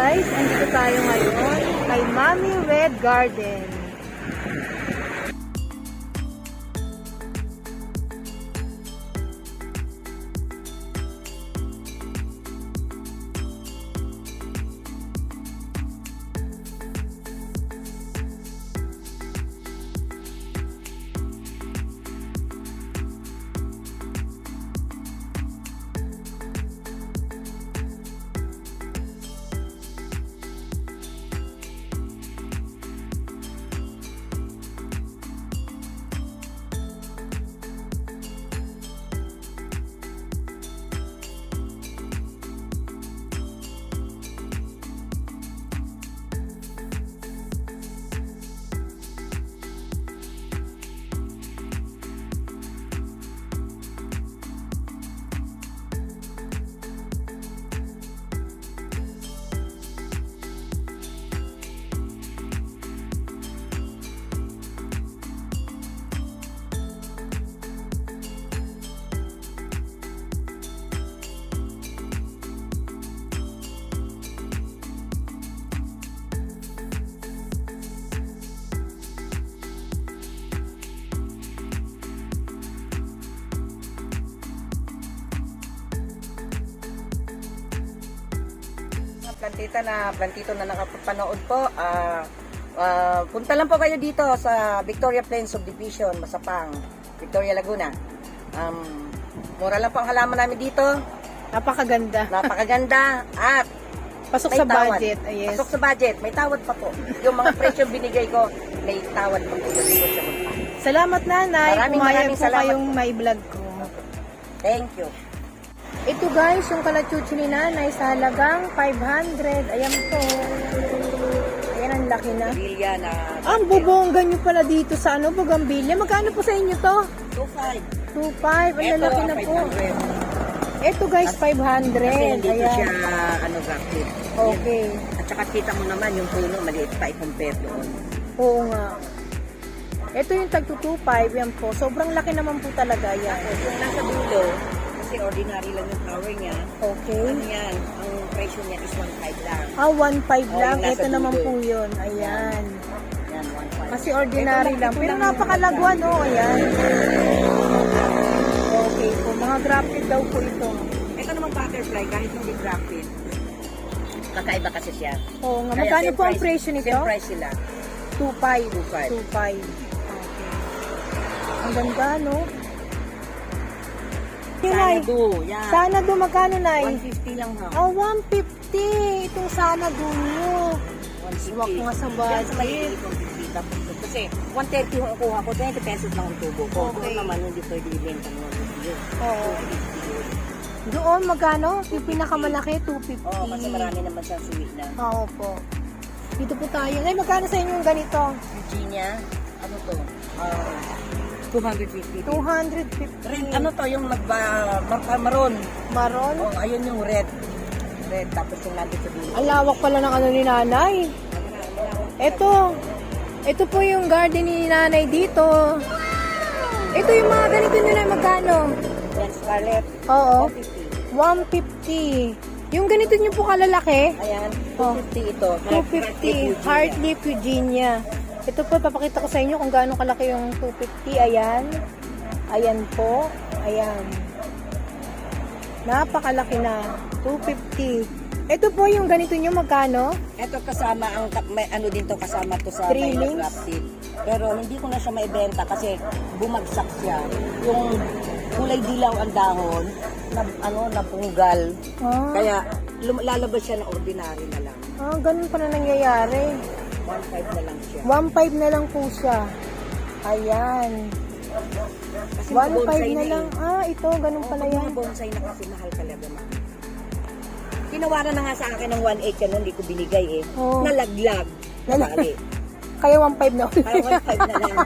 guys, andito tayo ngayon kay Mami Red Garden. Plantito na nakapanood po, punta lang po kayo dito sa Victoria Plains Subdivision, Masapang, Victoria, Laguna. Mura lang po ang halaman namin dito. Napakaganda. Napakaganda at Pasok may sa tawad. budget. Yes. Pasok sa budget. May tawad pa po. Yung mga presyo binigay ko, may tawad pa po. Salamat, Nanay. Maraming Pumayag po salamat kayong po. may vlog ko. Thank you. Ito guys, yung kalachuchi ni Nanay sa halagang 500. Ayan po. Ayan, ang laki na. Bilya na Ang bubongga nyo pala dito sa Bougainvillea. Magkano po sa inyo to? 2.5. 2.5. Ang lalaki na po. 500. Ito guys, 500. Kasi hindi ko Ayan. siya grafted. Okay. At saka kita mo naman yung puno, maliit pa i-compare doon. Oo nga. Ito yung tag 2.5. Yan po. Sobrang laki naman po talaga yan. Tapos yung nasa dulo, kasi ordinary lang yung flower niya. Okay. Ano yan, ang presyo niya is 1.5 lang. 1.5 lang. yung nasa Ito naman dulo. po yun. Ayan. Yan, 1.5. Kasi ordinary Ito, lang. ito Pero lang napakalagwa, no? Ayan. Okay po. Mga grafted daw po ito. Ito naman butterfly, kahit hindi grafted. Kakaiba kasi siya. Oo nga. Kaya Magkano same po ang price- presyo nito? Same price sila. 2.5. 2.5. 2.5. Ang ganda, no? Nay, Sanadu, yan. sana do magkano, Nay? 150 lang ha. Oh, 150. Itong sana do nyo. 150. Swak nga sa Yan budget. sa maliit, 150. Tapos ito, kasi 130 yung kuha ko, 20 pesos lang ang tubo ko. Okay. Doon naman, hindi pwede ibenta mo. Oo. Doon, magkano? Yung pinakamalaki, 250. Oo, kasi marami naman siyang sweet na. Oo po. Dito po tayo. Nay, magkano sa inyo yung ganito? Eugenia, ano to? 250. 250. Red, ano to, yung maroon. Maron? Oh, ayun yung red. Red, tapos yung nandito dito. Ang lawak pala ng ano ni Nanay. Ito po yung garden ni Nanay dito. Ito yung mga ganito nyo na magkano? Yan, scarlet. Oo. 150. 150. Yung ganito nyo po kalalaki? Ayan, Oh. 250 ito. 250. Heartleaf Eugenia. Ito po, papakita ko sa inyo kung gaano kalaki yung 250. Ayan. Ayan po. Ayan. Napakalaki na. 250. Ito po yung ganito nyo magkano? Ito kasama ang may ano din to kasama to sa Trimmings? minus grafted. Pero hindi ko na siya maibenta kasi bumagsak siya. Yung kulay dilaw ang dahon na napunggal. Ah, Kaya lalabas siya na ordinary na lang. ganun pa na nangyayari. 1.5 na lang siya. 1.5 na lang po siya. Ayan. Kasi 1.5 na lang. Ito, ganun pala yan. Mga bonsai na kasi mahal talaga. Tinawaran na nga sa akin ng 1.8 yan, hindi ko binigay eh. Oo. Nalaglag. Bali. Kaya 1.5 na ulit. Parang 1.5 na lang.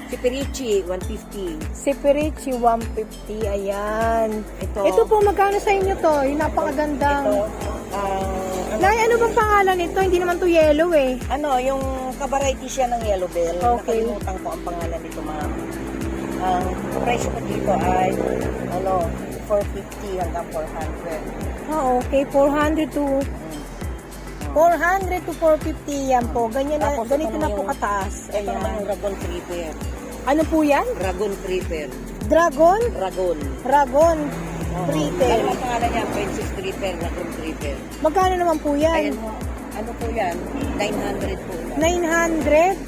Si Perichi, 150. Si Perichi, 150. Ayan. Ito. Ito po, magkano sa inyo to? Yung napakagandang. Ito, Nay, ano bang pangalan nito? Hindi naman to yellow eh. yung ka-variety siya ng yellow bell. Okay. Nakalimutan ko ang pangalan nito, ma'am. Ang presyo ko dito ay 450 hanggang 400. Okay. 400 to 400 to 450 yan po. Ganyan na, Tapos, ganito ito na naman po yung- kataas. Ito naman Ayan. yung Dragon Creeper. Ano po yan? Dragon Creeper. Dragon? Dragon. Dragon. Oo. Creeper. Dalawang pangalan niya, Princess Creeper, Dragon Creeper. Magkano naman po Ayan yan? mo, ano po yan? 900 po. 900?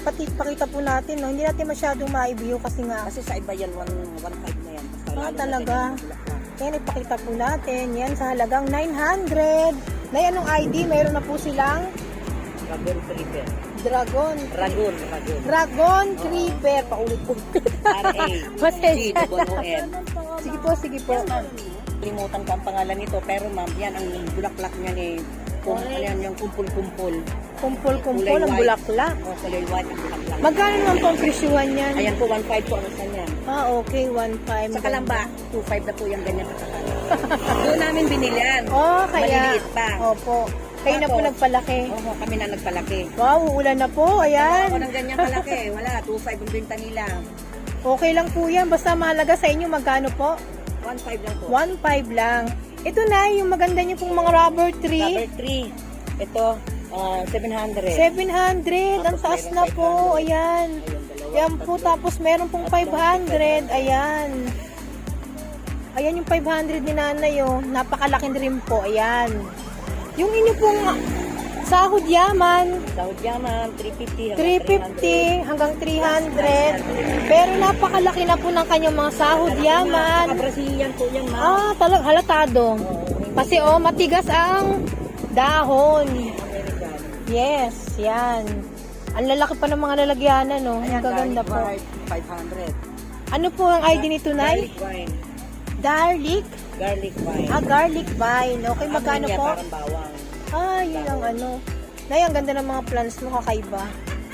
Pakita po natin, no? Hindi natin masyadong ma-view kasi nga. Kasi sa iba yan, 1.5 na yan. Basta lalo na Talaga. ganyan yung bulaklak. Yan, ipakita po natin. Yan, sa halagang 900. Na anong ID? Mayroon na po silang Dragon Creeper. Dragon. Dragon. Dragon Creeper. Paulit po. Pasensya. R-A-G-O-O-N. Sige po, sige po. Limutan ko ang pangalan nito, pero ma'am, yan ang bulaklak niya ni ano yan, yung kumpul-kumpul. Kumpul-kumpul ang bulaklak. O, kulay white ang bulaklak. Magkano naman po ang presyuhan yan? Ayan po, 1.5 po ang isa niyan. Okay, 1.5. Sa Kalamba, 2.5 na po yung ganyan sa Kalamba. Doon namin binilian. Kaya. Maliliit pa. Opo. Kayo na po Tapos, nagpalaki. Oo, kami na nagpalaki. Wow, uulan na po. Ako Ayan. ng ganyan kalaki. Wala, 2.5 ang benta nila. Okay lang po yan. Basta mahalaga sa inyo, magkano po? 1.5 lang po. 1.5 lang. Ito na, yung maganda niyo pong mga rubber tree. Rubber tree. Ito, 700. 700. Ang taas na po. Ayan. Yan po. Tapos meron pong 500. Ayan. Ayan yung 500 ni nanay. Oh. Napakalaki rin po. Ayan. Yung inyo pong sahod yaman. Sahod yaman, 350. 350 hanggang 300. Pero napakalaki na po ng kanyang mga sahod yaman. Brazilian po yan, ma'am. Talagang halatado. Kasi matigas ang dahon. American. Yes, yan. Ang lalaki pa ng mga lalagyanan, no? Ang gaganda po. 500. Ano po ang ID nito, Nay? Garlic wine. Garlic? Garlic wine. Garlic vine. Okay, magkano Ano niya, po? parang bawang. Yun ang ano. Nay, ang ganda ng mga plants mo, kakaiba.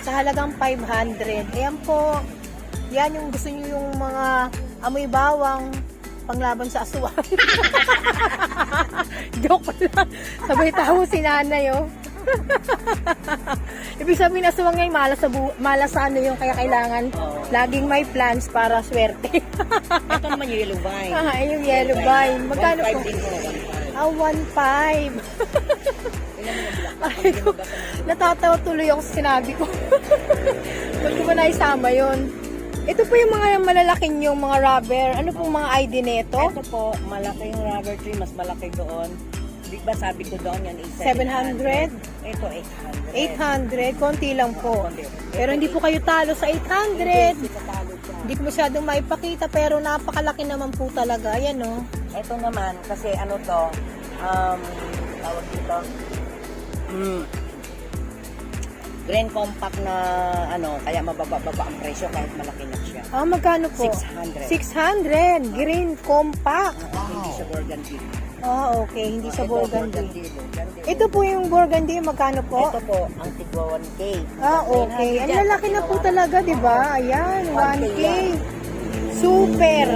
Sa halagang 500. Ayan po. Yan yung gusto nyo yung mga amoy bawang panglaban sa aswang. Joke lang. Sabay taho si nanay, oh. Ibig sabihin aswang ngayon, malas sa ano yung kaya kailangan laging may plants para swerte. Ito naman yung yellow vine. Yung yellow vine. Magkano 1.5 po? din po, 1.5. Ilan mo yung black? Ay, ko, natatawa tuloy ako sa sinabi ko. Ba't ko ba naisama yun? Ito po yung mga malalaking yung mga rubber. Ano pong mga ID nito? Ito po, malaki yung rubber tree, mas malaki doon. Di ba sabi ko doon yan is 700? Ito 800. 800. Konti lang po. Pero hindi po kayo talo sa 800. Hindi ko talo siya. Hindi ko masyadong maipakita pero napakalaki naman po talaga. Ayan, no? Ito naman, kasi ano to, tawag dito, Green compact na ano, kaya mababa ang presyo kahit malaki na siya. Magkano po? 600. 600. Green compact. Hindi siya burgundy. Okay. Hindi siya Ito, burgundy. burgundy. Ito po yung burgundy. Magkano po? Ito po, ang tigwa 1K. Okay. Ang lalaki na po talaga, di ba? Ayan, 1K. Super.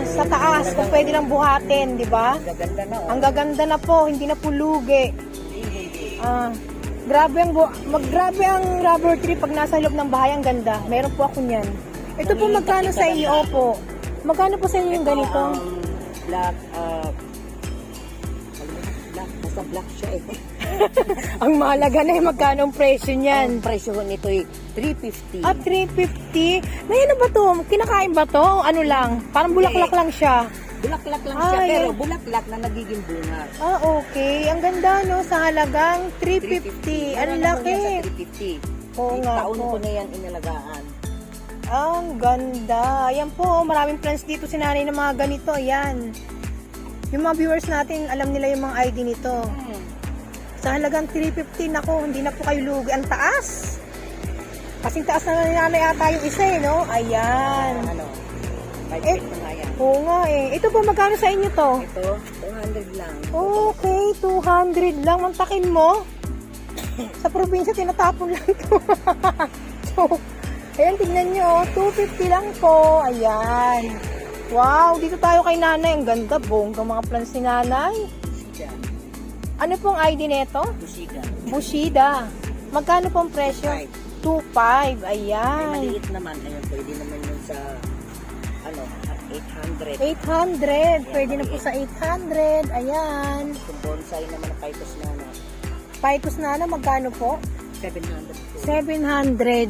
Sa taas, kung pwede lang buhatin, di ba? Gaganda na, oh. Ang gaganda na po, hindi na po lugi. Grabe ang rubber tree pag nasa loob ng bahay, ang ganda. Meron po ako niyan. Ito po magkano sa inyo? Opo. Magkano po sa inyo yung ganito? Black, basta black siya eh. Ang mahalaga na yung magkano ang presyo niyan. Ang presyo nito ay 350. 350. May ano ba to? Kinakain ba to? Ano lang? Parang bulaklak lang siya. Bulaklak lang siya, pero bulaklak na nagiging bunga. Okay. Ang ganda, no? Sa halagang 350. Ang laki. 350. Oo nga Taon po. ko na yan inalagaan. Ang ganda. Ayan po, maraming plants dito si nanay ng mga ganito. Ayan. Yung mga viewers natin, alam nila yung mga ID nito. Sa halagang 350, nako, hindi na po kayo lugi. Ang taas. Kasing taas na nanay ata yung isa, eh, no? Ayan. Ano? 5 feet na nga yan. Oo nga, eh. Ito po, magkano sa inyo to? Ito, 200 lang. Okay, 200 lang. Mantakin mo. Sa probinsya, tinatapon lang to. So, ayan, tignan nyo. 250 lang po. Ayan. Wow, dito tayo kay nanay. Ang ganda, bongga mga plants ni nanay. Bushida. Ano pong ID neto? Bushida. Bushida. Magkano pong presyo? 2.5. May Ayan. maliit naman. Ayun, pwede naman yun sa ano, 800. 800. Pwede na po sa 800. Ayan. Kung bonsai naman ang Phytos Nana, Phytos Nana, magkano po? 700 po. 700.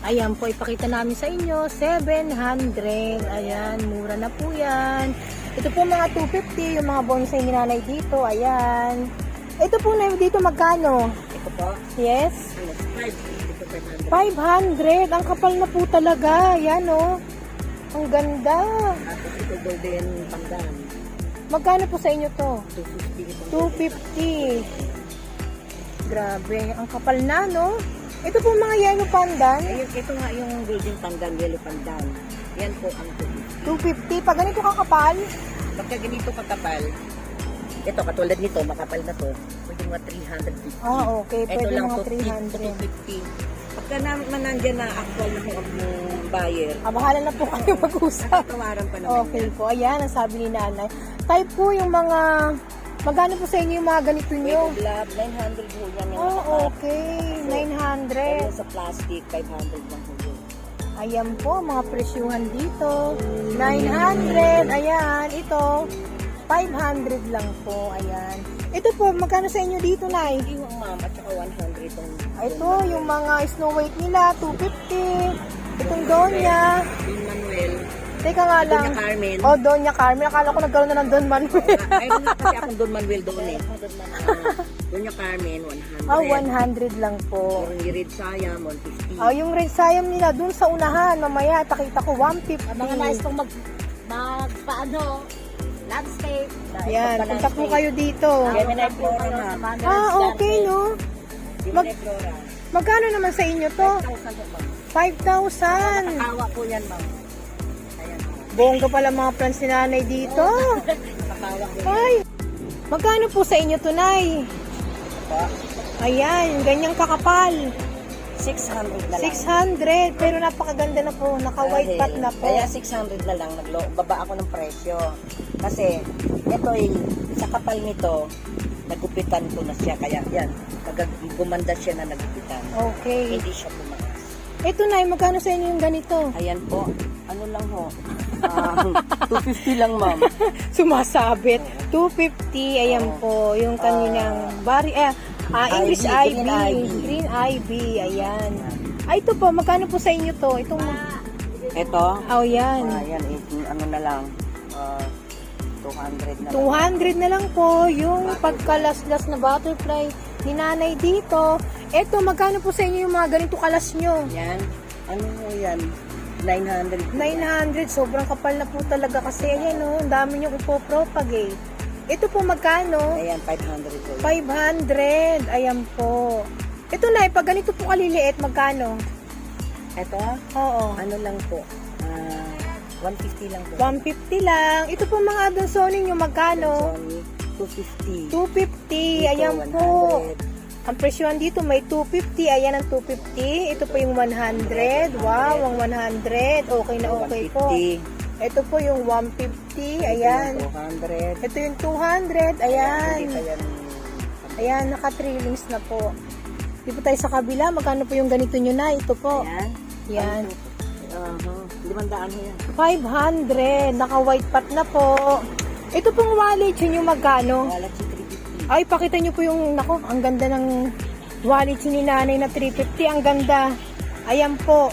Ayan po, ipakita namin sa inyo. 700. Ayan, mura na po yan. Ito po mga 250, yung mga bonsai ni nanay dito. Ayan. Ito po na dito magkano? Ito po, Yes? ano, 5. Ito 500. 500. Ang kapal na po talaga. Ayan oh. Ang ganda. Tapos ito golden pandan, Magkano po sa inyo to? 250 ito. 250. Grabe, ang kapal na, no? Ito po mga yellow pandan. Ayun, ito nga yung golden pandan, yellow pandan. Yan po ang 250. 250. Pag ganito kakapal, Pagka ganito kakapal, ito katulad nito, makapal na to, pwede mga 350. okay. Ito Pwede lang mga 250. Pagka naman nandiyan na actual na kung buyer, 300. Bahala na po kayo mag-usap. tawaran pa naman Okay yan. po. Ayan, ang sabi ni nanay. Type po yung mga, magkano po sa inyo yung mga ganito nyo? Wave lab, 900 po yan yung Okay. Pero 900. sa plastic, 500 lang po yun. Ayan po, mga presyuhan dito. 900. Ayan, ito. 500 lang po. Ayan. Ito po, magkano sa inyo dito, Nay? Yung ma'am, at saka 100 itong Ito, yung mga Snow White nila, 250. Itong Donya. Yung Manuel, Teka nga lang. Doña Carmen. Oh, Donya Carmen. Akala ko nagkaroon na ng Don Manuel. Ay, wala kasi akong Don Manuel doon eh. Doña Carmen, 100. Ah, 100 lang po. Yung Red Siam, 150. Ah, yung Red Siam nila, dun sa unahan. Mamaya, takita ko, 150. Mga nais pong magpaano, landscape. Yan, punta po kayo dito. Gemini Flora, ma'am. Ah, okay, no? Gemini Flora. Magkano naman sa inyo to? 1,000 po, ma'am. 5,000. Nakawa po yan, ma'am. Ayan, Bongga pala mga plants ni nanay dito. nakawa po yan. Ay, magkano po sa inyo tunay? Po. Ayan, ganyang kakapal. 600 na lang. 600, pero napakaganda na po. Naka-white pot na po. Kaya 600 na lang, baba ako ng presyo. Kasi, ito sa kapal nito, nagupitan ko na siya. Kaya yan, gumanda siya na nagupitan. Okay. Hindi siya pumakas. Ito na, magkano sa inyo yung ganito? Ayan po, ano lang ho. 250 lang, ma'am. Sumasabit. 250, ayan po. Yung kaninang English Ivy, Ivy. Green Ivy, ayan. Ay, ito po, magkano po sa inyo to? Itong, Ito, oh, yan. ayan, ano na lang, 200 na lang. 200 na lang po yung pagkalaslas na butterfly ni nanay dito. Ito, magkano po sa inyo yung mga ganito kalas nyo? Yan, ano ho yan? 900. 900, sobrang kapal na po talaga kasi ayan o, ang dami nyo upopropagate. Ito po magkano? Ayan, 500 po. 500, ayan po. Ito na, pag ganito po kaliliit, magkano? Ito, Oo, ano lang po, 150 lang po. 150 lang. Ito po mga adonsonin nyo, magkano? Sony, 250. 250, ayan po. Ang presyohan dito may 250, ayan ang 250. Ito po yung 100. Wow, ang 100. Okay na okay po. 150. Ito po yung 150, ayan. 200. Ito yung 200, ayan. Hindi pa yan. Ayan, naka-3 na po. Di po tayo sa kabila, magkano po yung ganito nyo na? Ito po. Ayan. Yan. 500 ho yan. 500, naka-white pot na po. Ito pong wallet yun yung magkano? Wala si 350. Ay, pakita nyo po yung, nako, ang ganda ng wallet ni nanay na 350. Ang ganda. Ayan po.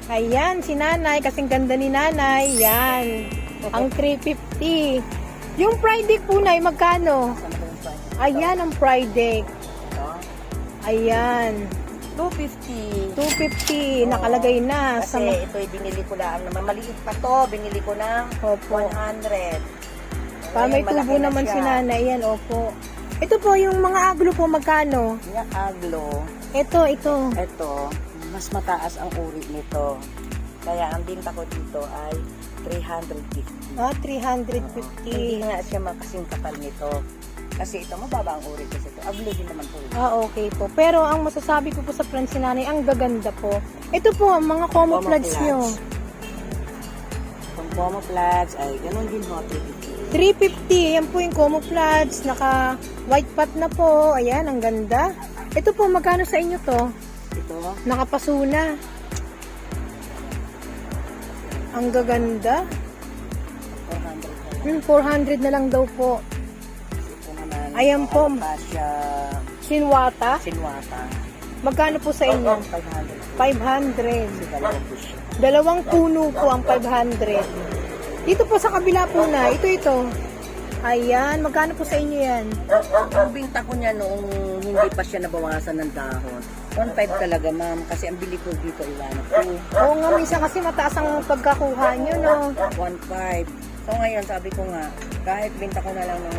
Ayan, si nanay, kasing ganda ni nanay. Yan. Ang 350. Yung pride deck po, nay, magkano? Sama ko yung price. Ayan ang pride deck. Ito. Ayan. 250. 250. Nakalagay na. Kasi ito binili ko lang naman. Maliit pa to. Binili ko ng Opo. 100. Pa, may Malaki tubo na naman siya. si nanay. Yan, opo. Ito po, yung mga aglo po, magkano? Yung aglo. Ito. Ito, mas mataas ang uri nito. Kaya ang binta ko dito ay 350. Ah, Hindi 350. nga siya makasing kapal nito. Kasi ito, mababa ang uri kasi ito. Aglo din naman po. Ah, okay po. Pero ang masasabi ko po sa friends si nanay, ang gaganda po. Ito po, ang mga camouflage nyo. Kung camouflage ay ganun din ho, 350. 350. Yan po yung camouflage. Naka white pot na po. Ayan, ang ganda. Ito po, magkano sa inyo to? Ito, Nakapasuna. Ang gaganda. 400 na lang daw po. Ito naman. Ayan po. Pasya Sinwata. Sinwata. Magkano po sa inyo? 500. 500. Dalawang push. Dalawang puno po ang 500. Dito po sa kabila po na. Ito. Ayan. Magkano po sa inyo yan? Ang binta ko niya noong hindi pa siya nabawasan ng dahon. 1.5 talaga, ma'am. Kasi ang bili ko dito ay 1.2. Oo nga, minsan kasi mataas ang pagkakuha nyo, no? 1.5. So ngayon, sabi ko nga, kahit binta ko na lang ng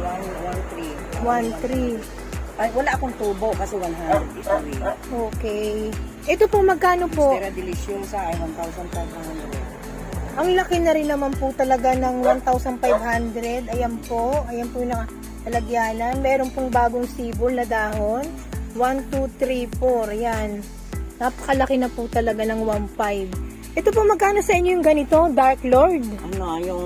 1.3. 1.3. Ay, wala akong tubo kasi 100 ito eh. Okay. Ito po, magkano po? Stera Deliciosa ay 1,500. Ang laki na rin naman po talaga ng 1,500. Ayan po yung nakalagyanan. Meron pong bagong sibol na dahon. 1, 2, 3, 4. Yan. Napakalaki na po talaga ng 1.5. Ito po, magkano sa inyo yung ganito? Dark Lord. Ano, yung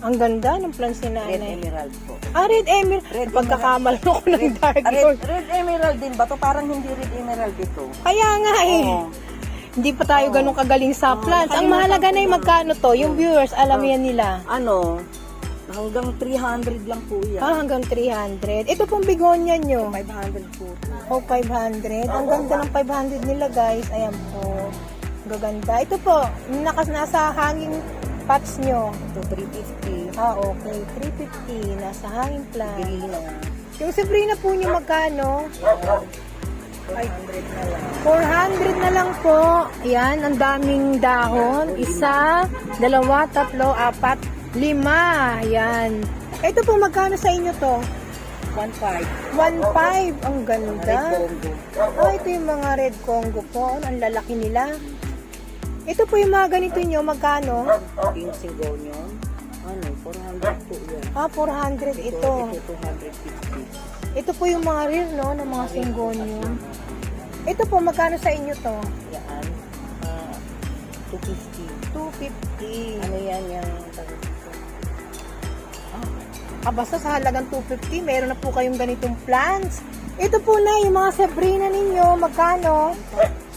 Ang ganda ng plants ni Red nanay. Emerald po. Red Emerald. Red Pagkakamala ko ng Dark Lord. Red Emerald din ba to? Parang hindi Red Emerald ito. Kaya nga eh. Oo. Hindi pa tayo ganun kagaling sa plants. Ang mahalaga na yung magkano to. Yung viewers, alam yan nila. Ano, hanggang 300 lang po yan. Hanggang 300. Ito pong begonia nyo. 500 po. O 500. Ang ganda ng 500 nila guys. Ayan po. Gaganda. Ito po, nasa hanging pots nyo. Ito 350. Okay. 350. Nasa hanging plant. Green. Yung Sabrina po nyo magkano? 400 na lang. 400 na lang po. Ayan, ang daming dahon. 1, 2, 3, 4, 5. Ayan. Ito po, magkano sa inyo to? 1.5. 1.5. Ang Red ganda. Congo. Ito yung mga red Congo po. Ang lalaki nila. Ito po yung mga ganito nyo. Magkano? Pink Sigonium. Ano, 400 po yan. 400 ito. Ito 250. Ito po yung mga rare, no? Ng mga syngonium. Ito po, magkano sa inyo to? Yan. 250. 250. Ano yan yung Basta sa halagang 250, meron na po kayong ganitong plants. Ito po na, yung mga Sabrina ninyo, magkano?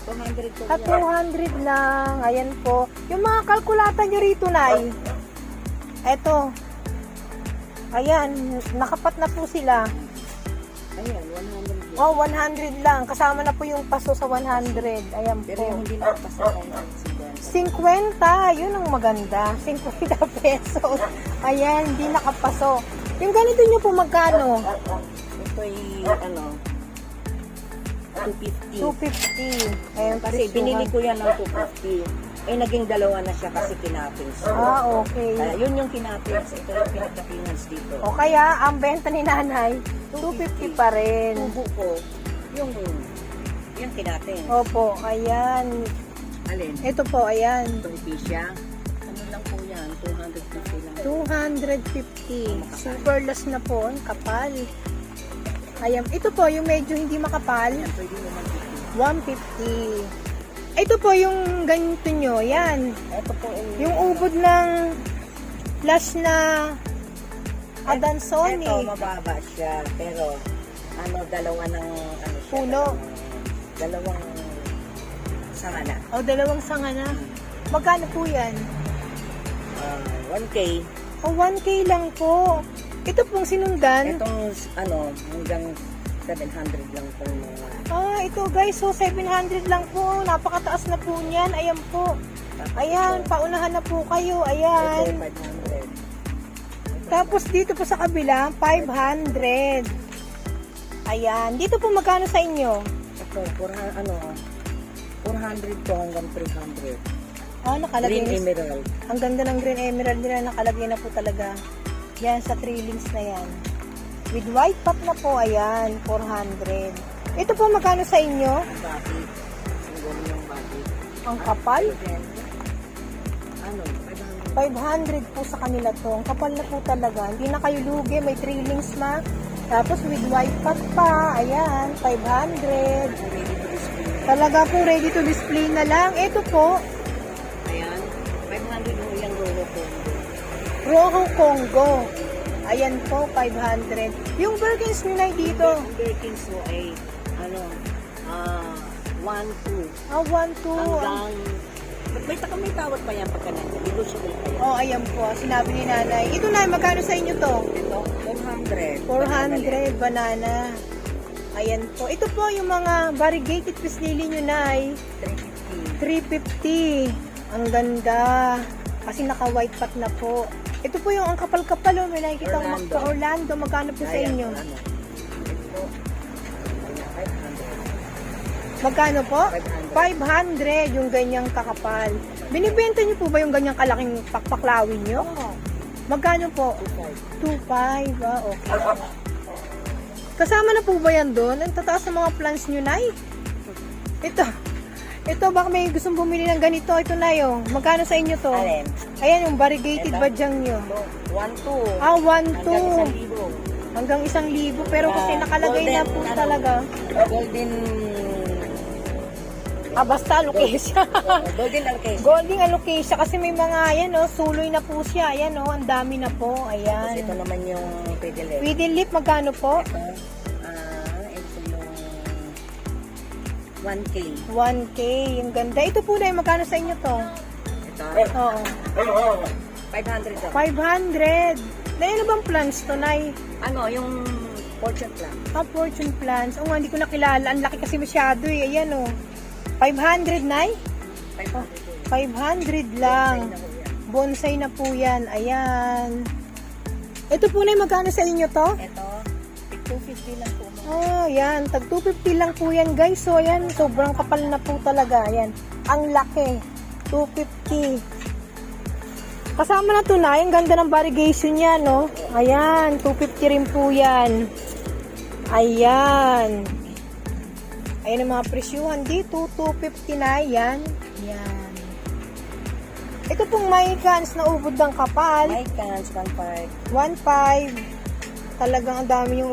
200 po At yan. 200 lang. Ayan po. Yung mga kalkulata nyo rito, Nay. Eto. Ayan, nakapat na po sila. Ayan, 100. Oh, 100 lang. Kasama na po yung paso sa 100. Ayan Pero po. yung hindi nakapasakay ng accident. 50. Yun ang maganda. 50 pesos. Ayan, hindi nakapaso. Yung ganito nyo po magkano? Ito ay, ano, 250. 250. Ayan, Kasi presyuhan. binili ko yan ng 250. Eh, naging dalawa na siya kasi kinapins. Okay. Yun yung kinapins. Ito yung pinagkapinans dito. O kaya, ang benta ni nanay, 250 pa rin. Tubo ko, yung kinapins. Opo, ayan. Alin? Ito po, ayan. Itong pisya. Ano lang po yan? 250 lang. 250. Super last na po. Ang kapal. Ayan. Ito po, yung medyo hindi makapal. Yan, pwede mo mag-50. 150. Ito po yung ganito nyo. Yan. Ito po Yung ubod ng flash na Adansoni. Ito, mababa siya. Pero, dalawa ng, siya, Puno. Dalawang sangana. O, dalawang sanga na. Magkano po yan? 1K. O, 1K lang po. Ito pong sinundan. Itong, hanggang 700 lang po mga. Ito guys, so 700 lang po. Napakataas na po niyan. Ayan po. Ayan, paunahan na po kayo. Ito, Ayan. 500. Tapos dito po sa kabila, 500. Ayan. Dito po magkano sa inyo? Ito, 400 po hanggang 300. Nakalagay. Green Emerald. Ang ganda ng green emerald nila. Nakalagay na po talaga. Yan, sa 3 links na yan. With white pot na po. Ayan, 400. Ito po magkano sa inyo? Bakit? Ang gawin yung bakit. Ang kapal? 500. 500 po sa kanila to. Ang kapal na po talaga. Hindi na kayo lugi. May 3 links na. Tapos with white pot pa. Ayan, 500. Talaga po ready to display na lang. Ito po, Ayan. 500 mo yung Roro po. Rojo Congo. Ayan po, 500. Yung Birkins nyo na dito. Ang Birkins mo ay, 1, 2. 1, 2. Hanggang May tawad pa yan pagka nandiyan. Negotiable pa yan. Oh, ayan po. Sinabi ni nanay. Ito na, magkano sa inyo to? Ito, 400. 400 banana. Ayan po. Ito po yung mga variegated peace lily nyo, nay. 350. 350. Ang ganda. Kasi naka-white pot na po. Ito po yung ang kapal-kapal. Oh. May nakikita ko Orlando. Orlando. Magkano po sa inyo? Ito, ayan, 500. Magkano po? 500. 500 yung ganyang kakapal. Binibenta niyo po ba yung ganyang kalaking pakpaklawin nyo? Oo. Magkano po? 25. 2.5. Ah, okay. Kasama na po ba yan doon? Ang tataas ng mga plants nyo, nay? Ito, baka may gustong bumili ng ganito. Ito na yun. Magkano sa inyo to? Alin? Ayan, yung variegated Ito? badyang nyo. 1-2. Ah, 1, 2. Hanggang 1,000. Hanggang 1,000. Pero kasi nakalagay na po talaga. Golden... Ah, basta alocasia. Golden allocation. Golden alocasia. Kasi may mga, ayan o, suloy na po siya. Ayan o, ang dami na po. Tapos Ayan. ito naman yung pedilet. With lip, magkano po? Ito yung 1K. 1K. Yung ganda. Ito po na, magkano sa inyo to? Ito, Oo. 500 daw. 500. Na ano bang plants to, nay? Ano, yung fortune plan. Ah, fortune plants. Oh, hindi ko nakilala. Ang laki kasi masyado eh. Ayan o. 500, nay? 500. 500 lang. Bonsai na po yan. Ayan. Ito po na, magkano sa inyo to? Ito, 250 lang po. Oh, yan. Tag 250 lang po yan, guys. So, ayan. Sobrang kapal na po talaga. Ayan. Ang laki. 250. Kasama na to na. Ang ganda ng variegation niya, no? Ayan. 250 rin po yan. Ayan. Ayan ang mga presyuhan dito. 250 na. Yan. Yan. Ito pong may cans na ubod ng kapal. My cans, 1.5. 1.5. Talagang ang dami yung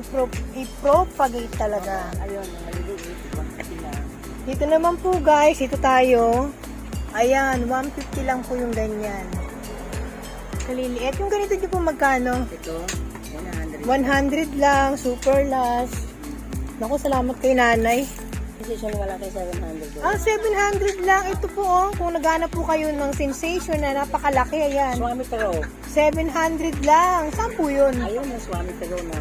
i-propagate talaga. Ayun, maliliit. 150 lang. Dito naman po guys, ito tayo. Ayan, 150 lang po yung ganyan. Kaliliit. Yung ganito dito po magkano? Ito, 100. 100 lang, super last. Naku, salamat kay nanay. Decision wala kay 700. Ah, 700 lang. Ito po oh, kung naghanap po kayo ng sensation na napakalaki, ayan. Swami Pero. 700 lang. Saan po yun? Ayun, yung Swami Pero na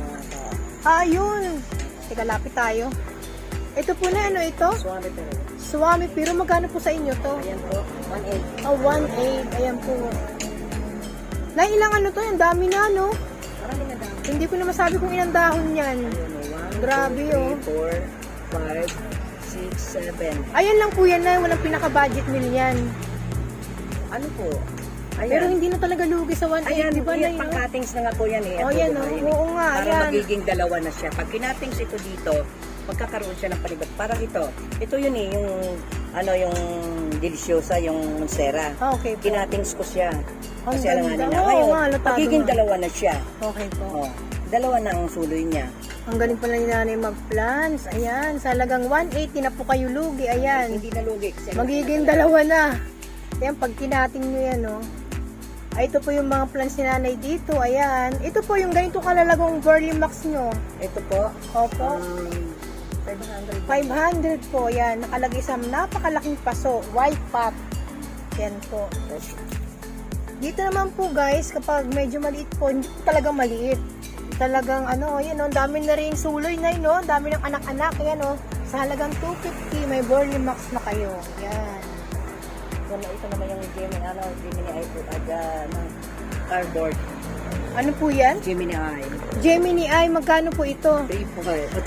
Ah, yun. Teka, lapit tayo. Ito po na, ano ito? Swami Pero. Swami, pero magkano po sa inyo to? Ayan po, 1.8. Oh, 1.8. Ayan po. Na ilang ano to? Ang dami na, no? Marami na dami. Hindi ko na masabi kung ilang dahon yan. Ayun, 1, Grabe, 2, 3, 4, 5, 6, 7. Ayan lang po yan na. Walang pinaka-budget meal yan. Ano po? Pero hindi na talaga lugi sa 1.8. Ayan, Di ba na yan, yun? pang-cuttings na nga po yan eh. Oh, yan, oh. Oo nga, Para ayan. magiging dalawa na siya. Pag kinatings ito dito, magkakaroon siya ng palibat. Parang ito. Ito yun eh, yung ano, yung deliciosa, yung monstera. Ah, okay po. Kinatings ko siya. Ang Kasi alanganin ganda. na. Oo Ngayon, nga, halatado magiging nga. dalawa na siya. Okay po. Oh, dalawa na ang suloy niya. Ang galing pala ni nanay mag-plants. Ayan, sa halagang 180 na po kayo lugi. Ayan. Hindi na lugi. Kasi Magiging dalawa na. Ayan, pag kinating nyo yan, no. Ay, ito po yung mga plants ni nanay dito. Ayan. Ito po yung ganito kalalagong Verlimax nyo. Ito po, Opo. 500. 500 po. Ayan. Nakalagay sa napakalaking paso. White pot. Yan po. Dito naman po guys, kapag medyo maliit po, hindi po talagang maliit. Talagang ano, yan o, dami na rin suloy na yun, no? Dami ng anak-anak, yan o. Sa halagang 250, may Verlimax na kayo. Yan. Ito naman yung Gemini iPhone ng cardboard. Ano po yan? Gemini I. Gemini Eye, magkano po ito? 3,000.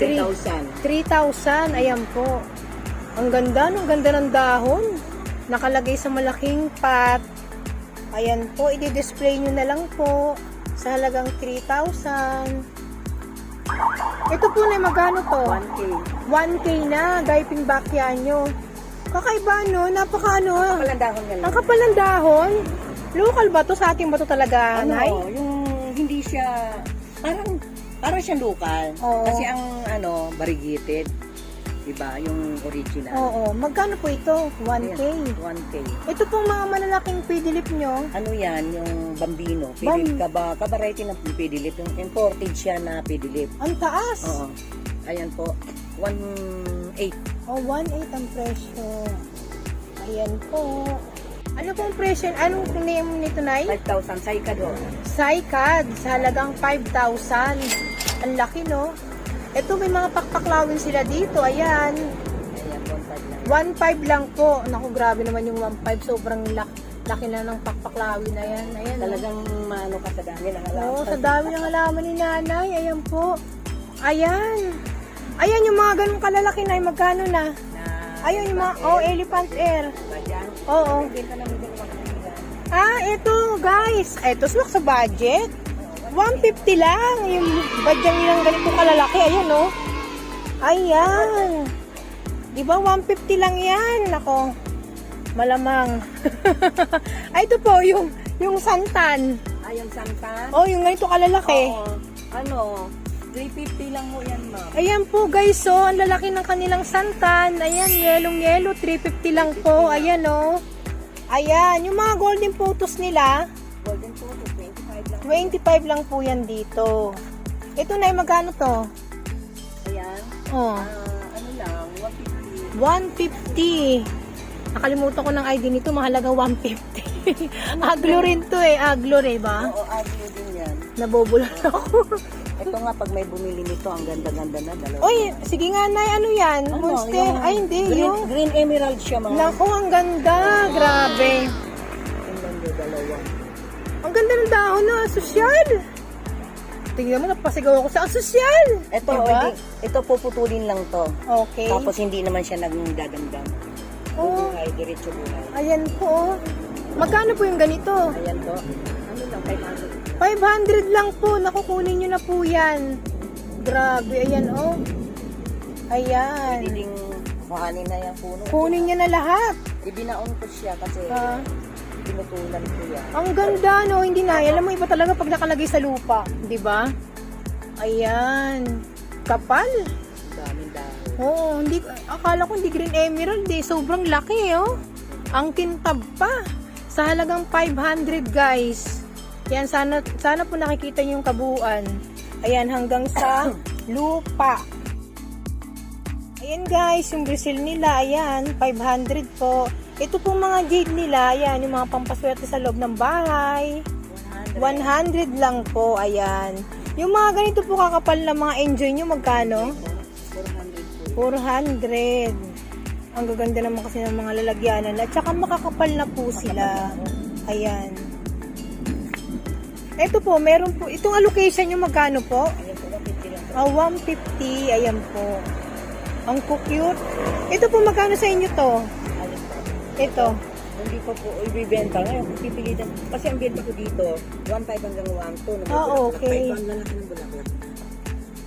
3,000, ayan po. Ang ganda, no? Ang ganda ng dahon. Nakalagay sa malaking pot. Ayan po, i-display nyo na lang po sa halagang 3,000. Ito po na, magkano to? 1K. 1K na, gayping bakya nyo. Kakaiba, no? Napaka, ano? Walang dahon yan. Ang kapal ng dahon. Local ba to? Sa ating ba to talaga, Nay? Ano, yung hindi siya, parang siyang local. Oo. Kasi ang, variegated. Diba? Yung original. Oo. Magkano po ito? 1K. Ayan, 1K. Ito pong mga malalaking pidilip nyo. Ano yan? Yung bambino. Bam- Ka-variety ng pidilip. Yung imported siya na pidilip. Ang taas. Oo. Ayan po. 1.8. Oh, 1.8 ang presyo. Ayan po. Ano pong presyo? Anong name nito, Nay? 5,000 sa ikado. Saikad, sa halagang 5,000. Ang laki, no? Ito, may mga pakpaklawin sila dito. Ayan. Ayan, 1,500 lang. 1,500 lang po. Naku, grabe naman yung 1,500. Sobrang laki na ng pakpaklawin na yan. Ayan, no? Talagang maano ka sa dami ng halaman. Oo, sa dami ng halaman ni Nanay. Ayan po. Ayan. Ayan yung mga ganun kalalaki na. Magkano na? Ayun yung mga, elephant ear. Ba dyan? Oo. Benta namin din mga kaibigan. Ito guys. Ito, swak sa budget. 150 lang. Yung badyang nilang ganito kalalaki. Ayan, no? Ayan. Diba, 150 lang yan. Nako. Malamang. Ito po, yung santan. Yung santa? Oh, yung ganito kalalaki. Oo. Ano? 350 lang mo yan, ma'am. Ayan po guys, so ang lalaki ng kanilang santan. Ayan, yellow, 350 lang po. Ayan, oh. Ayan, yung mga golden photos nila, Golden photo, 25 lang. 25 lang po yan dito. Ito na, magkano to? Ayan. Oh, Ano lang, 150. 150. Nakalimutan ko ng ID nito, mahalaga 150. Aglo rin to aglo rin ba? Oo, agyo din yan. Nabobulan ako. Ito nga, pag may bumili nito, ang ganda-ganda na. Dalawa. Oy, sige nga, Nay, ano yan? Monster? Ay, hindi, yung... Green emerald siya, mga. Naku, ang ganda. Grabe. Ang ganda, dalawa. Ang ganda ng dahon na, sosyal. Tingnan mo, napasigaw ako sa sosyal. Ito, Diba? ito puputulin lang to. Okay. Tapos hindi naman siya nagdadamdam. Oh, Buhay, diretso buhay. ayan po. Magkano po yung ganito? Ayan to. Ano lang, 500. 500 lang po. Nakukunin nyo na po yan. Grabe, ayan oh. Ayan. Hindi ding kuhanin na yung puno. Kunin nyo na lahat. Ibinaon ko siya kasi Ah, pinutulan ko yan. ang ganda, no? Hindi na. Alam mo, iba talaga pag nakalagay sa lupa. Di ba? Ayan. Kapal. Daming dahon. Oo, hindi, akala ko hindi green emerald eh. Sobrang laki oh. Ang kintab pa. Sa halagang 500 guys. Yan, sana po nakikita niyo yung kabuuan. Ayan, hanggang sa lupa. Ayan guys, yung grisil nila, ayan, 500 po. Ito po mga jade nila, ayan, yung mga pampaswerte sa loob ng bahay. 100 lang po, ayan. Yung mga ganito po kakapal na mga enjoy nyo, magkano? 400 po. 400. Ang gaganda naman kasi ng mga lalagyanan. At saka makakapal na po sila. Ayan. Ito po, meron po. Itong allocation nyo magkano po? Ayan po, 150 lang. 150. Ayan po. Ang cute. Ito po, magkano sa inyo to? Alin po? Ito. Hindi pa po ibibenta ngayon. Pipilitan. Kasi ang benta ko dito, 1.5 hanggang 1.2. Okay. 5 lang ng bulaklak.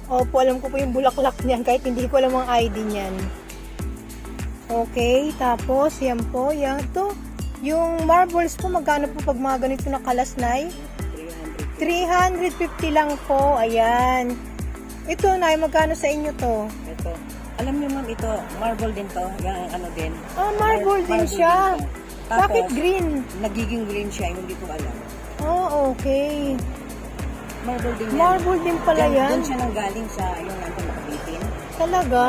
Opo, alam ko po yung bulaklak niyan. Kahit hindi ko alam ang ID niyan. Okay, tapos yan po. Yan to. Yung marbles po, magkano po pag mga ganito na kalasnay? 300. 350 lang po. Ayan. Ito, Nay, magkano sa inyo to? Ito. Alam niyo ma'am, ito, marble din to. Yung ano din. Ah, marble din siya. din to. Bakit Tapos, green? nagiging green siya, hindi ko alam. Oh, okay. Marble din yan. Marble din pala yan. Doon siya nanggaling sa yung natin nakabitin. Talaga?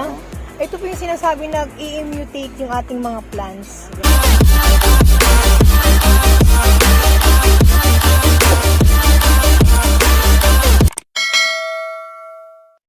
Ito po yung sinasabi nag-i-mutate yung ating mga plants.